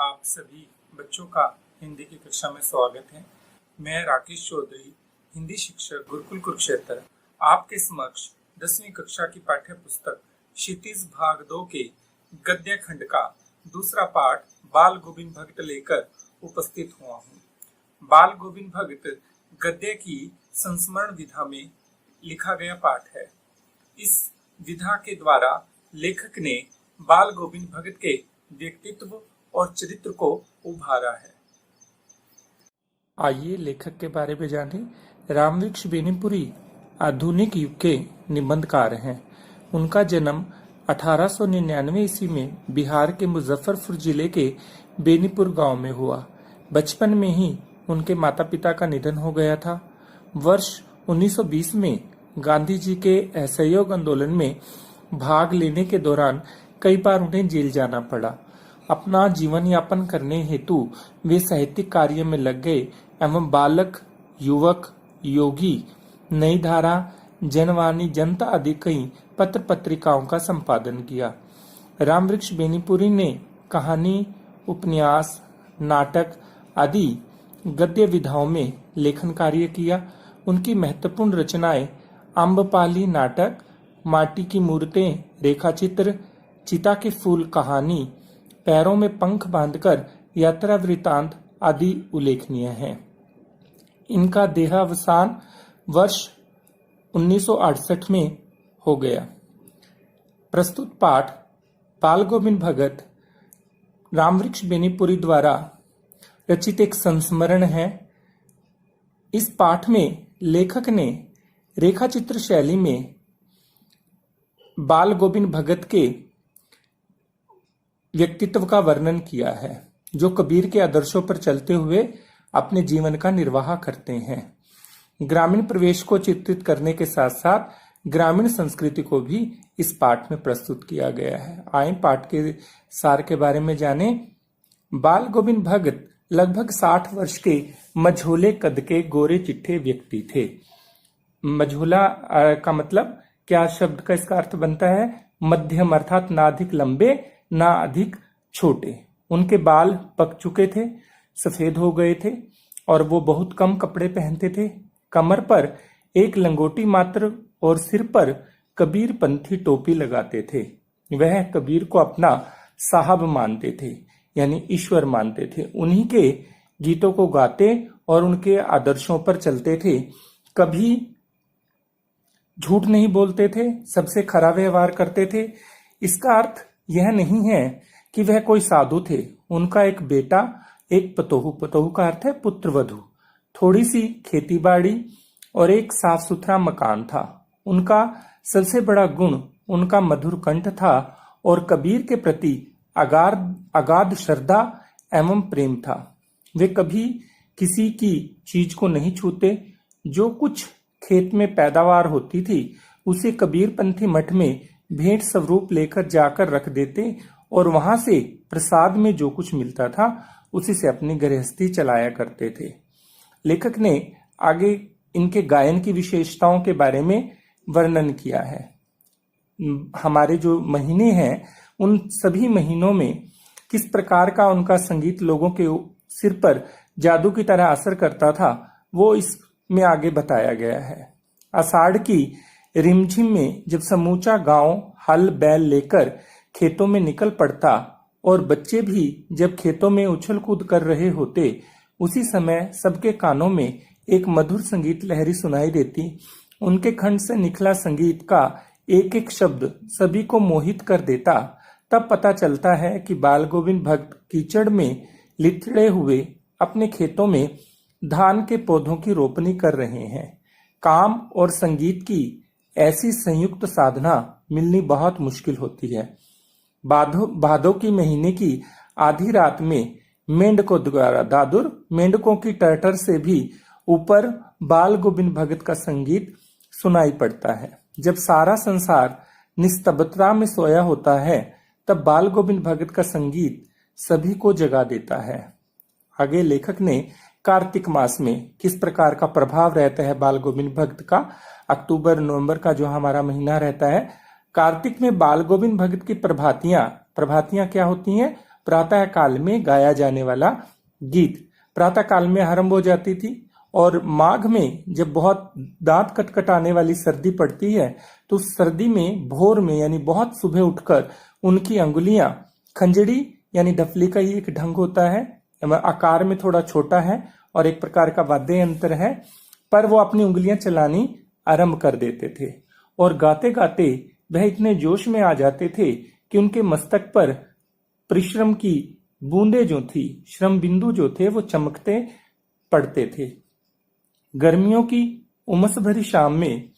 आप सभी बच्चों का हिंदी की कक्षा में स्वागत है। मैं राकेश चौधरी, हिंदी शिक्षक, गुरुकुल कुरुक्षेत्र, आपके समक्ष 10वीं कक्षा की पाठ्य पुस्तक क्षितिज भाग 2 के गद्य खंड का दूसरा पाठ बाल गोविंद भगत लेकर उपस्थित हुआ हूँ। बाल गोविंद भगत गद्य की संस्मरण विधा में लिखा गया पाठ है। इस विधा के द्वारा लेखक ने बाल गोविंद भगत के व्यक्तित्व और चरित्र को उभारा है। आइए लेखक के बारे में जानें। रामवृक्ष बेनीपुरी आधुनिक युग के निबंधकार हैं। उनका जन्म 1899 ईस्वी में बिहार के मुजफ्फरपुर जिले के बेनीपुर गांव में हुआ। बचपन में ही उनके माता पिता का निधन हो गया था। वर्ष 1920 में गांधी जी के असहयोग आंदोलन में भाग लेने के दौरान कई बार उन्हें जेल जाना पड़ा। अपना जीवन यापन करने हेतु वे साहित्यिक कार्य में लग गए एवं बालक, युवक, योगी, नई धारा, जनवाणी, जनता आदि कई पत्र पत्रिकाओं का संपादन किया। रामवृक्ष बेनीपुरी ने कहानी, उपन्यास, नाटक आदि गद्य विधाओं में लेखन कार्य किया। उनकी महत्वपूर्ण रचनाएं आम्रपाली नाटक, माटी की मूर्तें, रेखाचित्र, चिता के फूल कहानी, पैरों में पंख बांधकर यात्रा वृतांत आदि उल्लेखनीय हैं। इनका देहावसान वर्ष 1968 में हो गया। प्रस्तुत पाठ बाल गोविंद भगत रामवृक्ष बेनीपुरी द्वारा रचित एक संस्मरण है। इस पाठ में लेखक ने रेखाचित्र शैली में बाल गोविंद भगत के व्यक्तित्व का वर्णन किया है, जो कबीर के आदर्शों पर चलते हुए अपने जीवन का निर्वाह करते हैं। ग्रामीण प्रवेश को चित्रित करने के साथ साथ ग्रामीण संस्कृति को भी इस पाठ में प्रस्तुत किया गया है। आइए पाठ के सार के बारे में जानें। बाल गोविंद भगत लगभग 60 वर्ष के मझोले कद के गोरे चिट्ठे व्यक्ति थे। मझोला का मतलब क्या शब्द का इसका अर्थ बनता है? मध्यम, अर्थात ना अधिक लंबे ना अधिक छोटे। उनके बाल पक चुके थे, सफेद हो गए थे और वो बहुत कम कपड़े पहनते थे। कमर पर एक लंगोटी मात्र और सिर पर कबीर पंथी टोपी लगाते थे। वह कबीर को अपना साहब मानते थे, यानी ईश्वर मानते थे। उन्हीं के गीतों को गाते और उनके आदर्शों पर चलते थे। कभी झूठ नहीं बोलते थे, सबसे खरा व्यवहार करते थे। इसका अर्थ यह नहीं है कि वह कोई साधु थे। उनका एक बेटा, एक पतोहू, पतोहू का अर्थ है पुत्र वधू, थोड़ी सी खेतीबाड़ी और एक साफ सुथरा मकान था। उनका सबसे बड़ा गुण उनका मधुर कंठ था और कबीर के प्रति अगाध श्रद्धा एवं प्रेम था। वे कभी किसी की चीज को नहीं छूते। जो कुछ खेत में पैदावार होती थी उसे कबीरपंथी मठ में भेंट स्वरूप लेकर जाकर रख देते और वहां से प्रसाद में जो कुछ मिलता था उसी से अपनी गृहस्थी चलाया करते थे। लेखक ने आगे इनके गायन की विशेषताओं के बारे में वर्णन किया है। हमारे जो महीने हैं उन सभी महीनों में किस प्रकार का उनका संगीत लोगों के सिर पर जादू की तरह असर करता था, वो इसमें आगे बताया गया है। आषाढ़ की रिमझिम में जब समूचा गांव हल बैल लेकर खेतों में निकल पड़ता और बच्चे भी जब खेतों में उछल कूद कर रहे होते, उसी समय सबके कानों में एक मधुर संगीत लहरी सुनाई देती। उनके खंड से निकला संगीत का एक एक शब्द सभी को मोहित कर देता। तब पता चलता है कि बाल गोविंद भक्त कीचड़ में लिथड़े हुए अपने खेतों में धान के पौधों की रोपनी कर रहे हैं। काम और संगीत की ऐसी संयुक्त साधना मिलनी बहुत मुश्किल होती है। भादों की महीने की आधी रात में मेंढकों द्वारा दादुर मेंढकों की टटर से भी ऊपर बाल गोविंद भगत का संगीत सुनाई पड़ता है। जब सारा संसार निस्तब्धता में सोया होता है तब बाल गोविंद भगत का संगीत सभी को जगा देता है। आगे लेखक ने कार्तिक मास में किस प्रकार का प्रभाव रहता है बाल गोविंद भगत का, अक्टूबर नवंबर का जो हमारा महीना रहता है, कार्तिक में बाल गोविंद भगत की प्रभातियां क्या होती हैं? प्रातः काल में गाया जाने वाला गीत। प्रातः काल में आरंभ हो जाती थी और माघ में जब बहुत दांत कटकटाने वाली सर्दी पड़ती है तो उस सर्दी में भोर में यानी बहुत सुबह उठकर उनकी अंगुलियां, खंजड़ी यानी ढफली का ही एक ढंग होता है, आकार में थोड़ा छोटा है और एक प्रकार का वाद्य यंत्र है, पर वो अपनी उंगलियां चलानी आरंभ कर देते थे और गाते गाते वह इतने जोश में आ जाते थे कि उनके मस्तक पर परिश्रम की बूंदें जो थी, श्रम बिंदु जो थे, वो चमकते पड़ते थे। गर्मियों की उमस भरी शाम में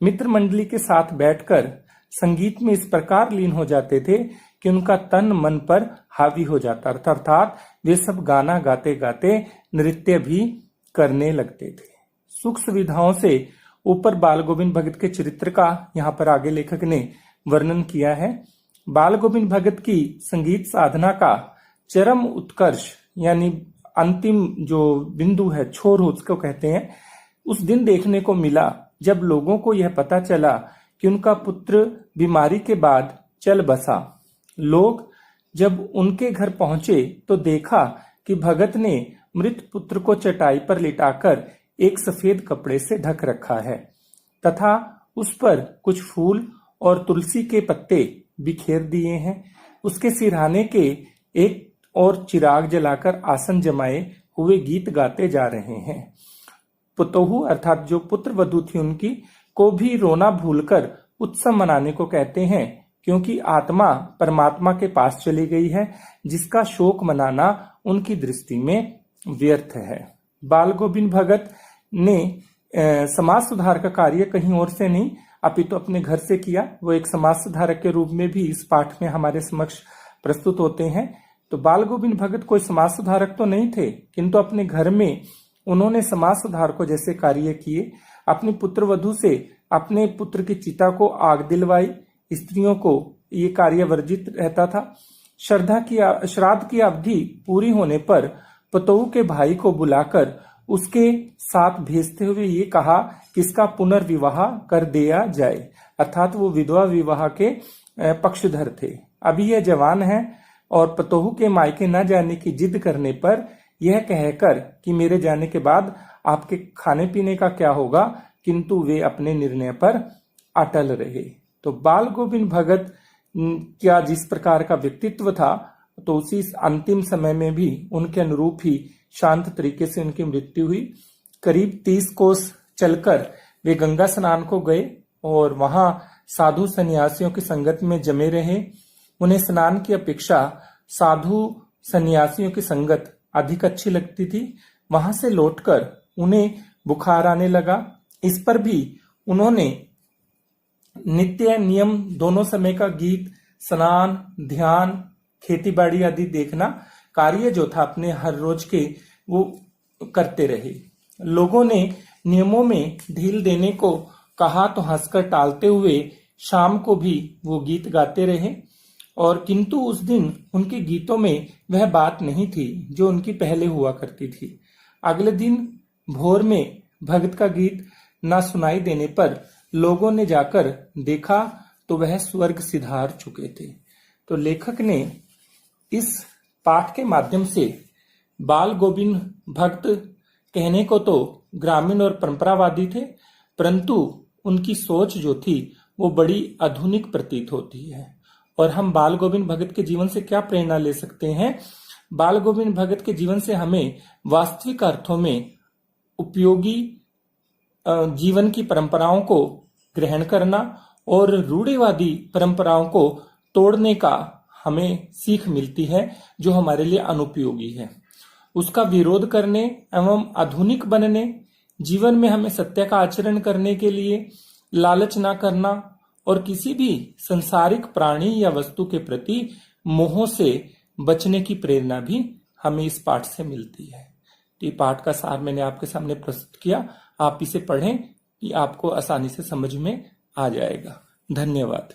मित्र मंडली के साथ बैठकर संगीत में इस प्रकार लीन हो जाते थे कि उनका तन मन पर हावी हो जाता था, अर्थात वे सब गाना गाते गाते नृत्य भी करने लगते थे। सुख सुविधाओं से ऊपर बाल गोविंद भगत के चरित्र का यहाँ पर आगे लेखक ने वर्णन किया है। बाल गोविंद भगत की संगीत साधना का चरम उत्कर्ष यानी अंतिम जो बिंदु है, छोर उसको कहते हैं, उस दिन देखने को मिला जब लोगों को यह पता चला कि उनका पुत्र बीमारी के बाद चल बसा। लोग जब उनके घर पहुंचे तो देखा कि भगत ने मृत पुत्र को चटाई पर लिटाकर एक सफेद कपड़े से ढक रखा है तथा उस पर कुछ फूल और तुलसी के पत्ते बिखेर दिए हैं। उसके सिरहाने के एक और चिराग जलाकर आसन जमाए हुए गीत गाते जा रहे हैं। पुतोहू अर्थात जो पुत्र वधू थी उनकी को भी रोना भूलकर उत्सव मनाने को कहते हैं, क्योंकि आत्मा परमात्मा के पास चली गई है, जिसका शोक मनाना उनकी दृष्टि में व्यर्थ है। बाल गोविंद भगत ने समाज सुधार का कार्य कहीं और से नहीं अपितु अपने घर से किया। वो एक समाज सुधारक के रूप में भी इस पाठ में हमारे समक्ष प्रस्तुत होते हैं। तो बाल गोविंद भगत कोई समाज सुधारक तो नहीं थे, किंतु अपने घर में उन्होंने समाज सुधार को जैसे कार्य किए। अपनी पुत्र वधू से अपने पुत्र की चिता को आग दिलवाई। स्त्रियों को ये कार्य वर्जित रहता था। श्राद्ध की अवधि पूरी होने पर पतोहू के भाई को बुलाकर उसके साथ भेजते हुए ये कहा कि इसका पुनर्विवाह कर दिया जाए, अर्थात वो विधवा विवाह के पक्षधर थे। अभी यह जवान है और पतोहू के मायके न जाने की जिद करने पर यह कहकर कि मेरे जाने के बाद आपके खाने पीने का क्या होगा, किंतु वे अपने निर्णय पर अटल रहे। तो बाल गोविंद भगत क्या जिस प्रकार का व्यक्तित्व था, तो उसी अंतिम समय में भी उनके अनुरूप ही शांत तरीके से उनकी मृत्यु हुई। करीब 30 कोस चलकर वे गंगा स्नान को गए और वहां साधु सन्यासियों की संगत में जमे रहे। उन्हें स्नान की अपेक्षा साधु सन्यासियों की संगत अधिक अच्छी लगती थी। वहां से लौटकर उन्हें बुखार आने लगा। इस पर भी उन्होंने नित्य नियम दोनों समय का गीत, स्नान, ध्यान, खेतीबाड़ी आदि देखना कार्य जो था अपने हर रोज के वो करते रहे। लोगों ने नियमों में ढील देने को कहा तो हंसकर टालते हुए शाम को भी वो गीत गाते रहे, और किंतु उस दिन उनके गीतों में वह बात नहीं थी जो उनकी पहले हुआ करती थी। अगले दिन भोर में भगत का गीत न सुनाई देने पर लोगों ने जाकर देखा तो वह स्वर्ग सिधार चुके थे। तो लेखक ने इस पाठ के माध्यम से बाल गोविंद भगत कहने को तो ग्रामीण और परंपरावादी थे, परंतु उनकी सोच जो थी वो बड़ी आधुनिक प्रतीत होती है। और हम बाल गोविंद भगत के जीवन से क्या प्रेरणा ले सकते हैं? बाल गोविंद भगत के जीवन से हमें वास्तविक अर्थों में उपयोगी जीवन की परंपराओं को ग्रहण करना और रूढ़िवादी परंपराओं को तोड़ने का हमें सीख मिलती है, जो हमारे लिए अनुपयोगी है। उसका विरोध करने एवं आधुनिक बनने, जीवन में हमें सत्य का आचरण करने के लिए लालच ना करना और किसी भी संसारिक प्राणी या वस्तु के प्रति मोह से बचने की प्रेरणा भी हमें इस पाठ से मिलती है। तो ये पाठ का सार मैंने आपके सामने प्रस्तुत किया। आप इसे पढ़ें कि आपको आसानी से समझ में आ जाएगा। धन्यवाद।